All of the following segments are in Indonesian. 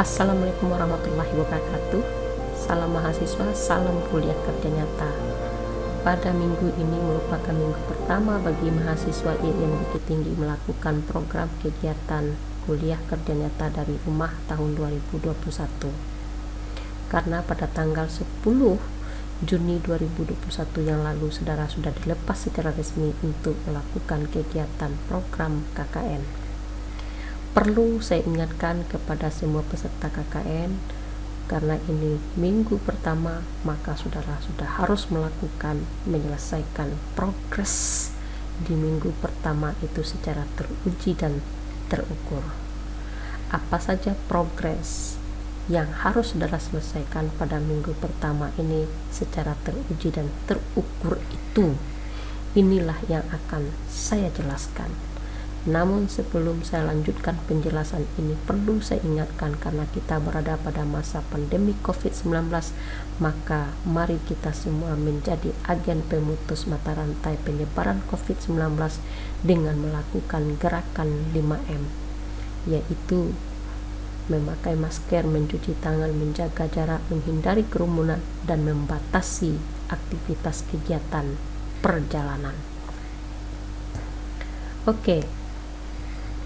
Assalamualaikum warahmatullahi wabarakatuh. Salam mahasiswa, salam kuliah kerja nyata. Pada minggu ini merupakan minggu pertama bagi mahasiswa IAIN Bukit Tinggi melakukan program kegiatan kuliah kerja nyata dari rumah tahun 2021. Karena pada tanggal 10 Juni 2021 yang lalu saudara sudah dilepas secara resmi untuk melakukan kegiatan program KKN. Perlu saya ingatkan kepada semua peserta KKN, karena ini minggu pertama, maka saudara sudah harus menyelesaikan progres di minggu pertama itu secara teruji dan terukur. Apa saja progres yang harus saudara selesaikan pada minggu pertama ini secara teruji dan terukur itu? Inilah yang akan saya jelaskan. Namun sebelum saya lanjutkan penjelasan ini, perlu saya ingatkan karena kita berada pada masa pandemi COVID-19, maka mari kita semua menjadi agen pemutus mata rantai penyebaran COVID-19 dengan melakukan gerakan 5M, yaitu memakai masker, mencuci tangan, menjaga jarak, menghindari kerumunan, dan membatasi aktivitas kegiatan perjalanan. Oke.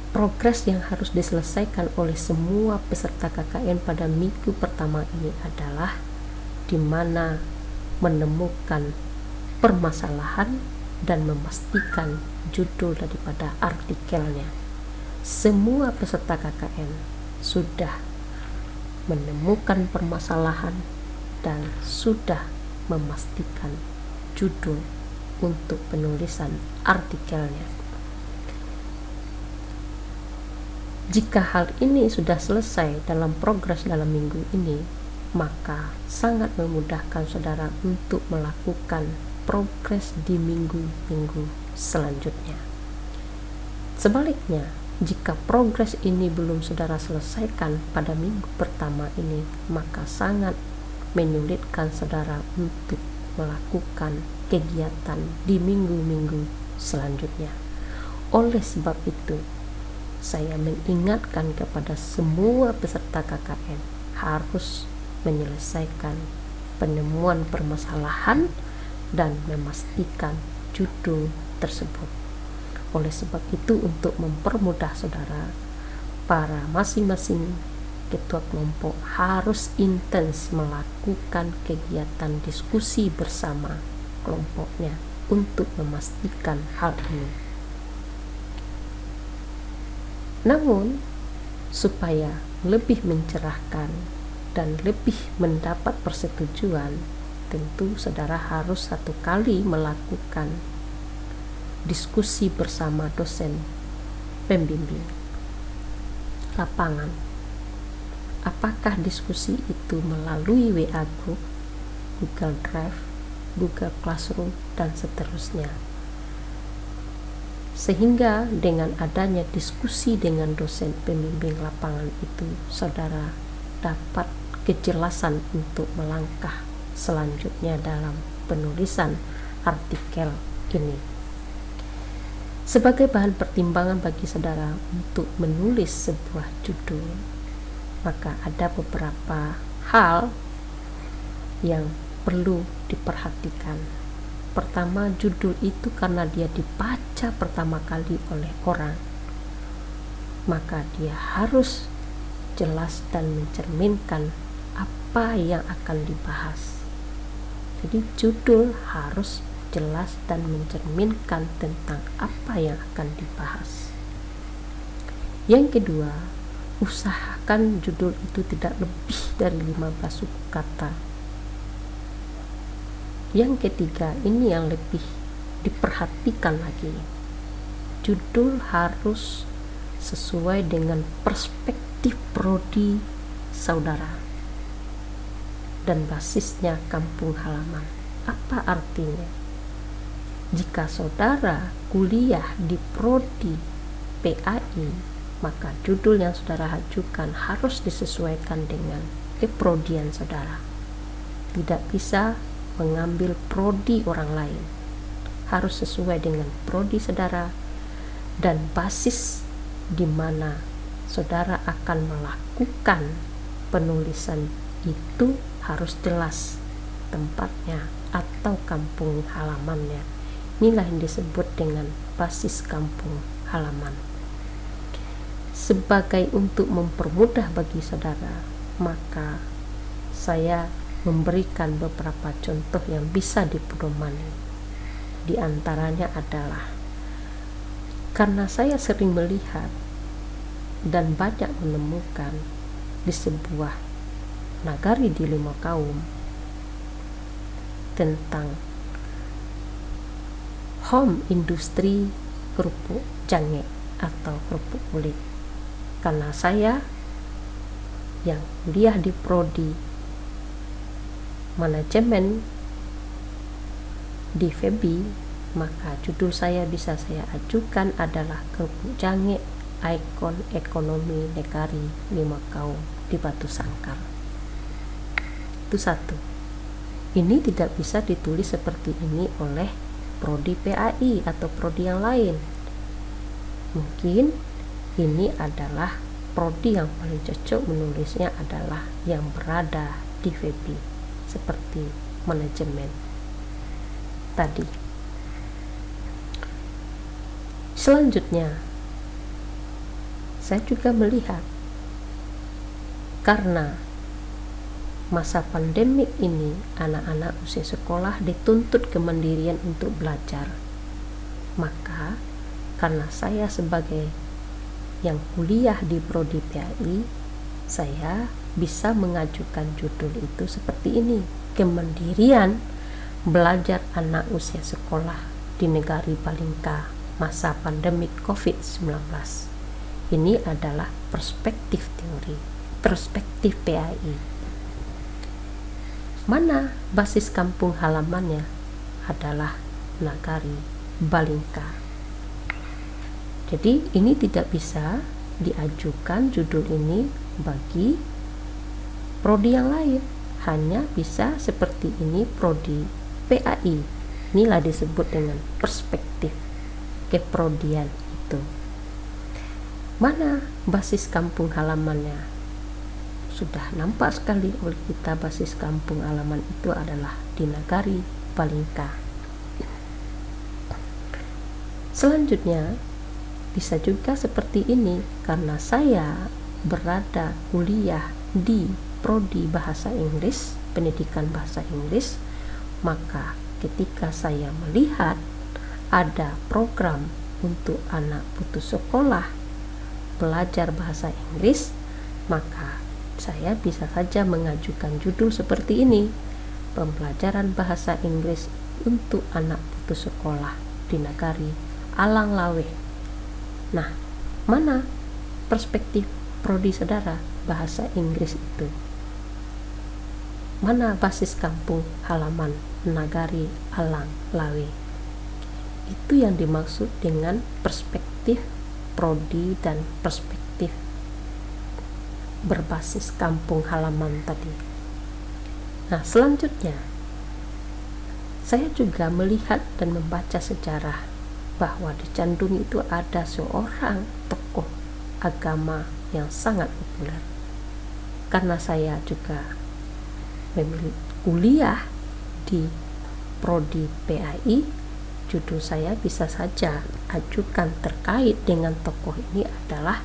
Progres yang harus diselesaikan oleh semua peserta KKN pada minggu pertama ini adalah di mana menemukan permasalahan dan memastikan judul daripada artikelnya. Semua peserta KKN sudah menemukan permasalahan dan sudah memastikan judul untuk penulisan artikelnya. Jika hal ini sudah selesai dalam progres dalam minggu ini, maka sangat memudahkan saudara untuk melakukan progres di minggu-minggu selanjutnya. Sebaliknya, jika progres ini belum saudara selesaikan pada minggu pertama ini, maka sangat menyulitkan saudara untuk melakukan kegiatan di minggu-minggu selanjutnya. Oleh sebab itu, saya mengingatkan kepada semua peserta KKN harus menyelesaikan penemuan permasalahan dan memastikan judul tersebut. Oleh sebab itu, untuk mempermudah saudara, para masing-masing ketua kelompok harus intens melakukan kegiatan diskusi bersama kelompoknya untuk memastikan hal ini. Namun, supaya lebih mencerahkan dan lebih mendapat persetujuan, tentu saudara harus satu kali melakukan diskusi bersama dosen pembimbing lapangan. Apakah diskusi itu melalui WA Group, Google Drive, Google Classroom, dan seterusnya. Sehingga dengan adanya diskusi dengan dosen pembimbing lapangan itu, saudara dapat kejelasan untuk melangkah selanjutnya dalam penulisan artikel ini. Sebagai bahan pertimbangan bagi saudara untuk menulis sebuah judul, maka ada beberapa hal yang perlu diperhatikan. Pertama, judul itu karena dia dibaca pertama kali oleh orang, maka dia harus jelas dan mencerminkan apa yang akan dibahas. Jadi judul harus jelas dan mencerminkan tentang apa yang akan dibahas. Yang kedua, usahakan judul itu tidak lebih dari 15 suku kata. Yang ketiga, ini yang lebih diperhatikan lagi. Judul harus sesuai dengan perspektif prodi saudara dan basisnya kampung halaman. Apa artinya? Jika saudara kuliah di prodi PAI, maka judul yang saudara ajukan harus disesuaikan dengan keprodian saudara. Tidak bisa mengambil prodi orang lain, harus sesuai dengan prodi saudara dan basis di mana saudara akan melakukan penulisan itu harus jelas tempatnya atau kampung halamannya. Inilah yang disebut dengan basis kampung halaman. Sebagai untuk mempermudah bagi saudara, maka saya memberikan beberapa contoh yang bisa dipedomani. Di antaranya adalah, karena saya sering melihat dan banyak menemukan di sebuah nagari di 5 kaum tentang home industri kerupuk jange atau kerupuk kulit. Karena saya yang kuliah di prodi manajemen di FEBI, maka judul saya bisa saya ajukan adalah kerupuk jange ikon ekonomi negari 5 kaum di Batu Sangkar. Itu satu. Ini tidak bisa ditulis seperti ini oleh prodi PAI atau prodi yang lain. Mungkin ini adalah prodi yang paling cocok menulisnya adalah yang berada di FEBI, seperti manajemen tadi. Selanjutnya, saya juga melihat karena masa pandemik ini anak-anak usia sekolah dituntut kemandirian untuk belajar, maka karena saya sebagai yang kuliah di prodi PAI, saya bisa mengajukan judul itu seperti ini: kemandirian belajar anak usia sekolah di negari Balingka masa pandemik COVID-19. Ini adalah perspektif teori, perspektif PAI. Mana basis kampung halamannya adalah nagari Balingka. Jadi ini tidak bisa diajukan judul ini bagi prodi yang lain, hanya bisa seperti ini prodi PAI. Inilah disebut dengan perspektif keprodian itu. Mana basis kampung halamannya? Sudah nampak sekali oleh kita basis kampung halaman itu adalah di nagari Balingka. Selanjutnya bisa juga seperti ini, karena saya berada kuliah di prodi bahasa Inggris, pendidikan bahasa Inggris, maka ketika saya melihat ada program untuk anak putus sekolah belajar bahasa Inggris, maka saya bisa saja mengajukan judul seperti ini: pembelajaran bahasa Inggris untuk anak putus sekolah di nagari Alang Lawe. Nah, mana perspektif prodi saudara bahasa Inggris itu? Mana basis kampung halaman nagari Alang Lawe? Itu yang dimaksud dengan perspektif prodi dan perspektif berbasis kampung halaman tadi. Nah, selanjutnya saya juga melihat dan membaca sejarah bahwa di Candung itu ada seorang tokoh agama yang sangat populer. Karena saya juga kuliah di prodi PAI, judul saya bisa saja ajukan terkait dengan tokoh ini adalah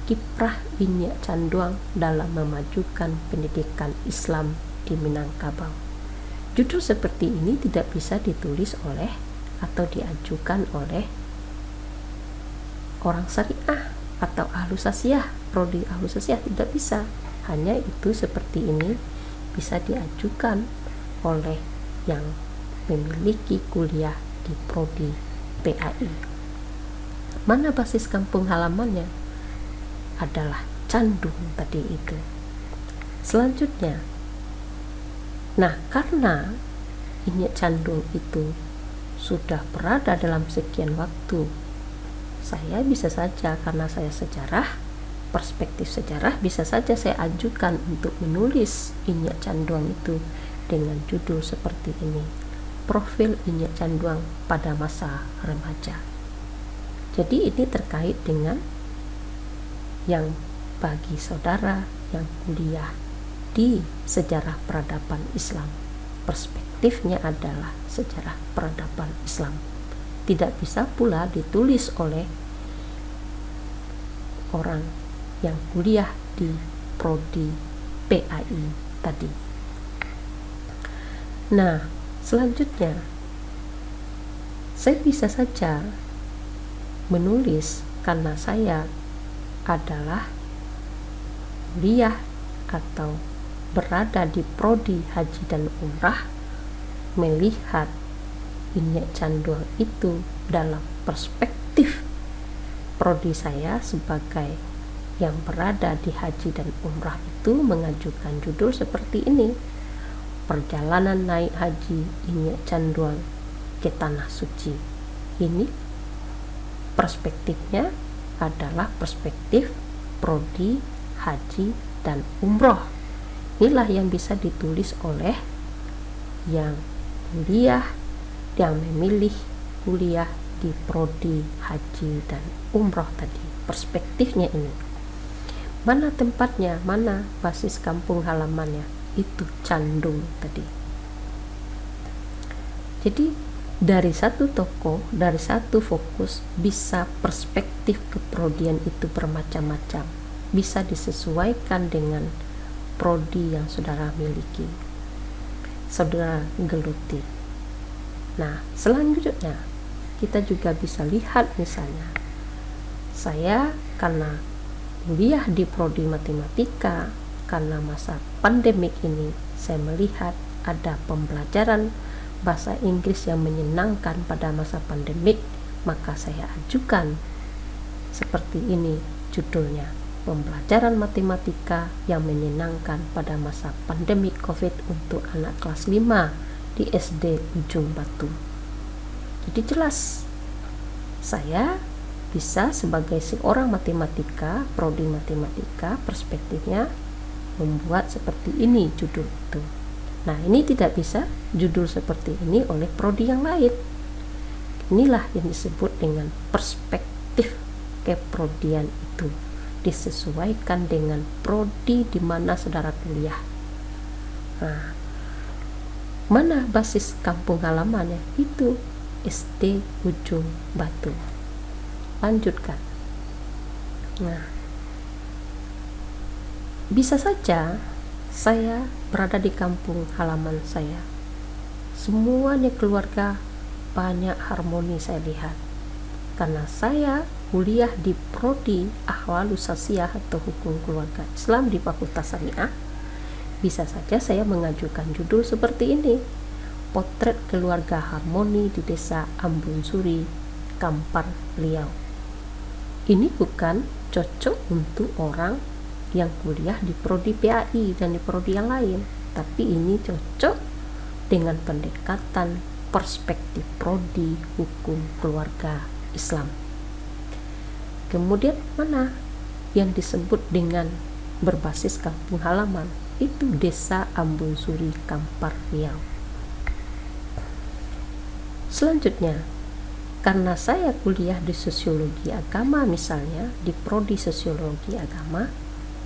kiprah Inyak Canduang dalam memajukan pendidikan Islam di Minangkabau. Judul seperti ini tidak bisa ditulis oleh atau diajukan oleh orang syariah atau ahlus sasiyah, prodi ahlus sasiyah, tidak bisa. Hanya itu seperti ini bisa diajukan oleh yang memiliki kuliah di prodi PAI. Mana basis kampung halamannya? Adalah Candung tadi itu. Selanjutnya, nah karena Inyak Candung itu sudah berada dalam sekian waktu, saya bisa saja, karena saya sejarah, perspektif sejarah, bisa saja saya ajukan untuk menulis Inyak Canduang itu dengan judul seperti ini: profil Inyak Canduang pada masa remaja. Jadi ini terkait dengan yang bagi saudara yang kuliah prodi sejarah peradaban Islam. Perspektifnya adalah sejarah peradaban Islam. Tidak bisa pula ditulis oleh orang yang kuliah di prodi PAI tadi. Nah, selanjutnya saya bisa saja menulis karena saya adalah kuliah atau berada di prodi haji dan umrah, melihat Inyak Canduang itu dalam perspektif prodi saya sebagai yang berada di haji dan umrah itu mengajukan judul seperti ini: Perjalanan Naik Haji Inyak Canduang ke Tanah Suci. Ini perspektifnya adalah perspektif prodi haji dan umroh. Inilah yang bisa ditulis oleh yang kuliah, yang memilih kuliah di prodi haji dan umroh tadi. Perspektifnya ini. Mana tempatnya, mana basis kampung halamannya, itu Candung tadi. Jadi dari satu tokoh, dari satu fokus, bisa perspektif keprodian itu bermacam-macam, bisa disesuaikan dengan prodi yang saudara miliki, saudara geluti. Nah, selanjutnya kita juga bisa lihat, misalnya saya karena kuliah di prodi matematika, karena masa pandemik ini saya melihat ada pembelajaran bahasa Inggris yang menyenangkan pada masa pandemik, maka saya ajukan seperti ini judulnya: Pembelajaran Matematika yang Menyenangkan pada Masa Pandemik COVID untuk anak kelas 5 di SD Ujung Batu. Jadi jelas saya bisa sebagai seorang matematika, prodi matematika, perspektifnya membuat seperti ini judul itu. Nah, ini tidak bisa judul seperti ini oleh prodi yang lain. Inilah yang disebut dengan perspektif keprodian itu, disesuaikan dengan prodi di mana saudara kuliah. Nah, mana basis kampung halamannya? Itu SD Ujung Batu. Lanjutkan. Nah, bisa saja saya berada di kampung halaman saya, semuanya keluarga banyak harmoni saya lihat, karena saya kuliah di prodi Ahwalus Sasiah atau Hukum Keluarga Islam di Fakultas Syariah. Bisa saja saya mengajukan judul seperti ini: Potret Keluarga Harmoni di Desa Ambon Suri, Kampar Riau. Ini bukan cocok untuk orang yang kuliah di prodi PAI dan di prodi yang lain, tapi ini cocok dengan pendekatan perspektif prodi Hukum Keluarga Islam. Kemudian mana yang disebut dengan berbasis kampung halaman? Itu Desa Ambon Suri, Kampar Riau. Selanjutnya, karena saya kuliah di sosiologi agama, misalnya di prodi sosiologi agama,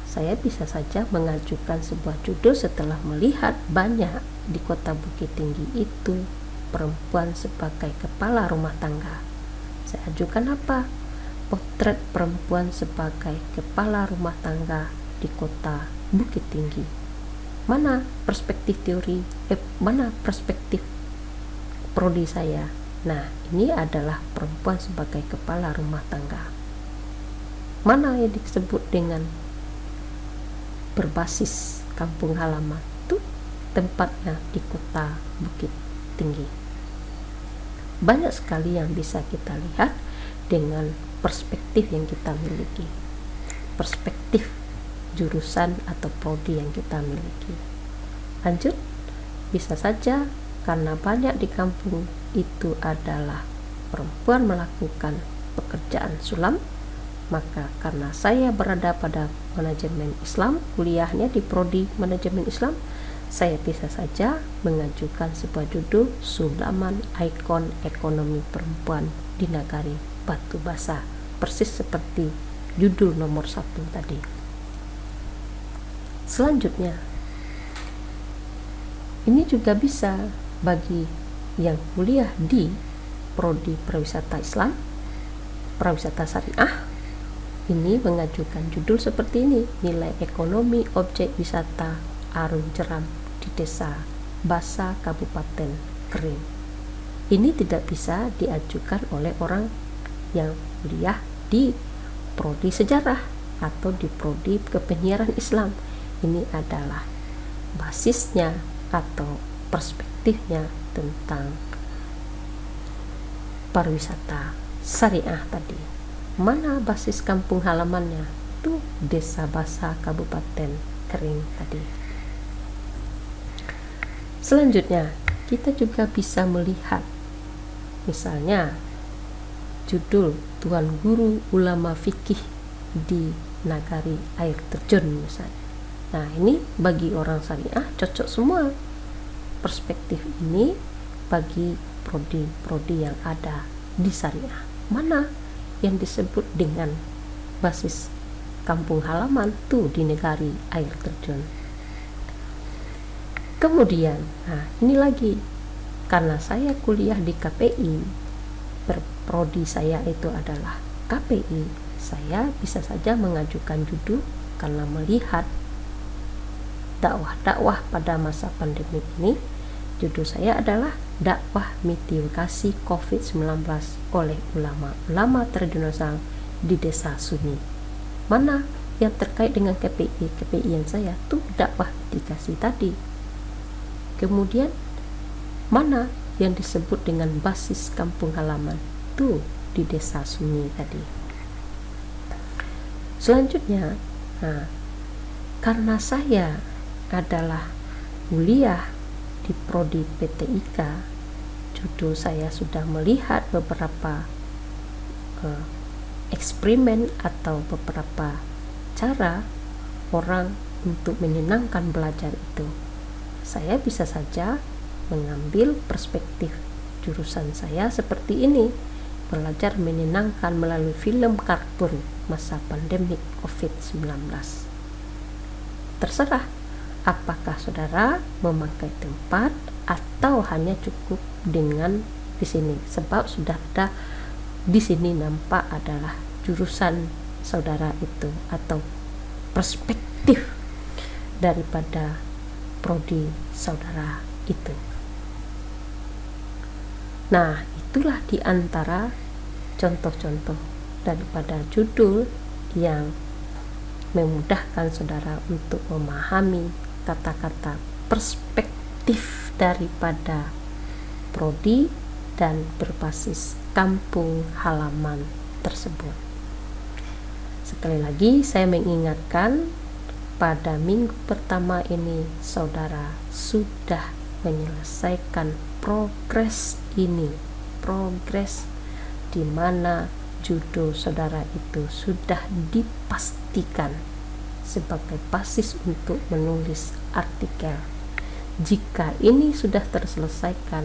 saya bisa saja mengajukan sebuah judul setelah melihat banyak di Kota Bukit Tinggi itu perempuan sebagai kepala rumah tangga. Saya ajukan apa? Potret perempuan sebagai kepala rumah tangga di Kota Bukit Tinggi. Mana perspektif teori? Mana perspektif prodi saya? Nah, ini adalah perempuan sebagai kepala rumah tangga. Mana yang disebut dengan berbasis kampung halaman? Itu tempatnya di Kota Bukit Tinggi. Banyak sekali yang bisa kita lihat dengan perspektif yang kita miliki, perspektif jurusan atau prodi yang kita miliki. Lanjut, bisa saja karena banyak di kampung itu adalah perempuan melakukan pekerjaan sulam, maka karena saya berada pada manajemen Islam, kuliahnya di prodi manajemen Islam, saya bisa saja mengajukan sebuah judul Sulaman Ikon Ekonomi Perempuan di Nagari Batu Basa, persis seperti judul nomor 1 tadi. Selanjutnya, Ini juga bisa bagi yang kuliah di prodi pariwisata Islam, pariwisata syariah. Ini mengajukan judul seperti ini, nilai ekonomi objek wisata Arung Jeram di Desa Basa Kabupaten Kering. Ini tidak bisa diajukan oleh orang yang kuliah di prodi sejarah atau di prodi kepenyiaran Islam. Ini adalah basisnya atau perspektifnya tentang pariwisata syariah tadi. Mana basis kampung halamannya? Itu Desa Basa Kabupaten Kering tadi. Selanjutnya, kita juga bisa melihat misalnya judul Tuan Guru Ulama Fikih di Nagari Air Terjun misalnya. Nah, ini bagi orang syariah cocok semua perspektif ini bagi prodi-prodi yang ada di syariah. Mana yang disebut dengan basis kampung halaman tuh di Nagari Air Terjun. Kemudian, nah ini lagi, karena saya kuliah di KPI, prodi saya itu adalah KPI, saya bisa saja mengajukan judul karena melihat dakwah-dakwah pada masa pandemi ini. Judul saya adalah dakwah mitigasi COVID-19 oleh ulama-ulama tradisional di Desa Sunyi. Mana yang terkait dengan KPI yang saya tuh dakwah mitigasi tadi. Kemudian mana yang disebut dengan basis kampung halaman tuh di Desa Sunyi tadi. Selanjutnya, nah, karena saya adalah kuliah di prodi PTIK, judul saya sudah melihat beberapa eksperimen atau beberapa cara orang untuk menyenangkan belajar itu. Saya bisa saja mengambil perspektif jurusan saya seperti ini, belajar menyenangkan melalui film kartun masa pandemik COVID-19. Terserah apakah saudara memakai tempat atau hanya cukup dengan di sini, sebab sudah ada di sini nampak adalah jurusan saudara itu atau perspektif daripada prodi saudara itu. Nah, itulah di antara contoh-contoh daripada judul yang memudahkan saudara untuk memahami kata-kata perspektif daripada prodi dan berbasis kampung halaman tersebut. Sekali lagi saya mengingatkan, pada minggu pertama ini saudara sudah menyelesaikan progres ini, progres di mana judul saudara itu sudah dipastikan sebagai basis untuk menulis artikel. Jika ini sudah terselesaikan,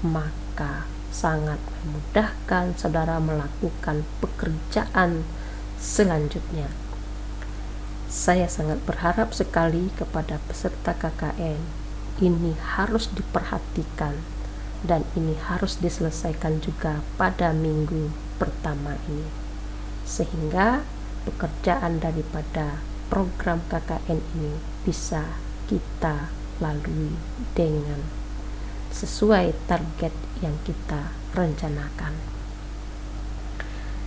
maka sangat memudahkan saudara melakukan pekerjaan selanjutnya. Saya sangat berharap sekali kepada peserta KKN, ini harus diperhatikan dan ini harus diselesaikan juga pada minggu pertama ini, sehingga pekerjaan daripada program KKN ini bisa kita lalui dengan sesuai target yang kita rencanakan.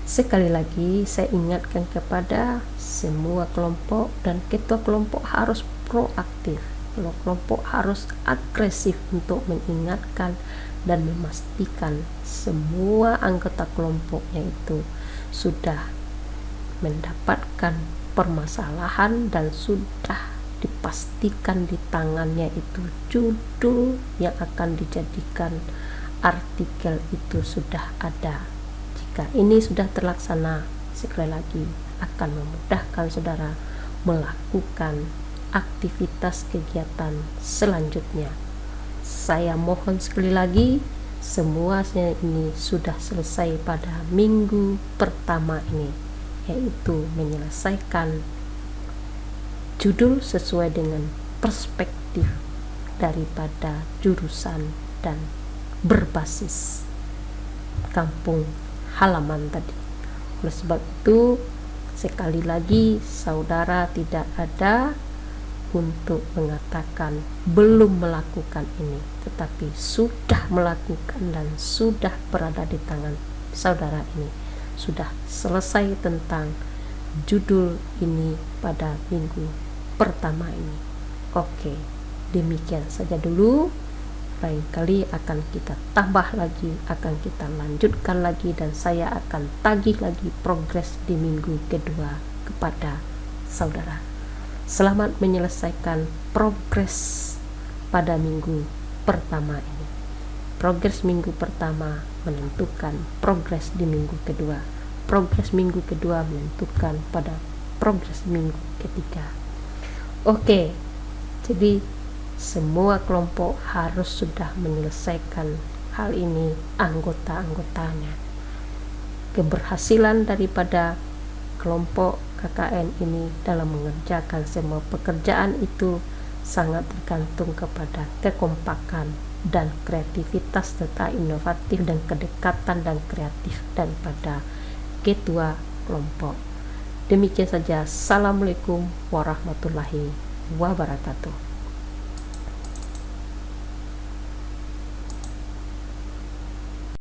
Sekali lagi saya ingatkan kepada semua kelompok dan ketua kelompok harus proaktif. Kelompok harus agresif untuk mengingatkan dan memastikan semua anggota kelompoknya itu sudah mendapatkan permasalahan dan sudah dipastikan di tangannya itu judul yang akan dijadikan artikel itu sudah ada. Jika ini sudah terlaksana, sekali lagi akan memudahkan saudara melakukan aktivitas kegiatan selanjutnya. Saya mohon sekali lagi semuanya ini sudah selesai pada minggu pertama ini, yaitu menyelesaikan judul sesuai dengan perspektif daripada jurusan dan berbasis kampung halaman tadi. Oleh sebab itu, sekali lagi saudara tidak ada untuk mengatakan belum melakukan ini, tetapi sudah melakukan dan sudah berada di tangan saudara ini, sudah selesai tentang judul ini pada minggu pertama ini. Oke, demikian saja dulu. Lain kali akan kita tambah lagi, akan kita lanjutkan lagi, dan saya akan tagih lagi progres di minggu kedua kepada saudara. Selamat menyelesaikan progres pada minggu pertama ini. Progres minggu pertama menentukan progres di minggu kedua. Progres minggu kedua menentukan pada progres minggu ketiga. Oke, jadi semua kelompok harus sudah menyelesaikan hal ini, anggota-anggotanya. Keberhasilan daripada kelompok KKN ini dalam mengerjakan semua pekerjaan itu sangat tergantung kepada kekompakan dan kreativitas serta inovatif dan kedekatan dan kreatif daripada ketua kelompok. Demikian saja. Assalamualaikum warahmatullahi wabarakatuh.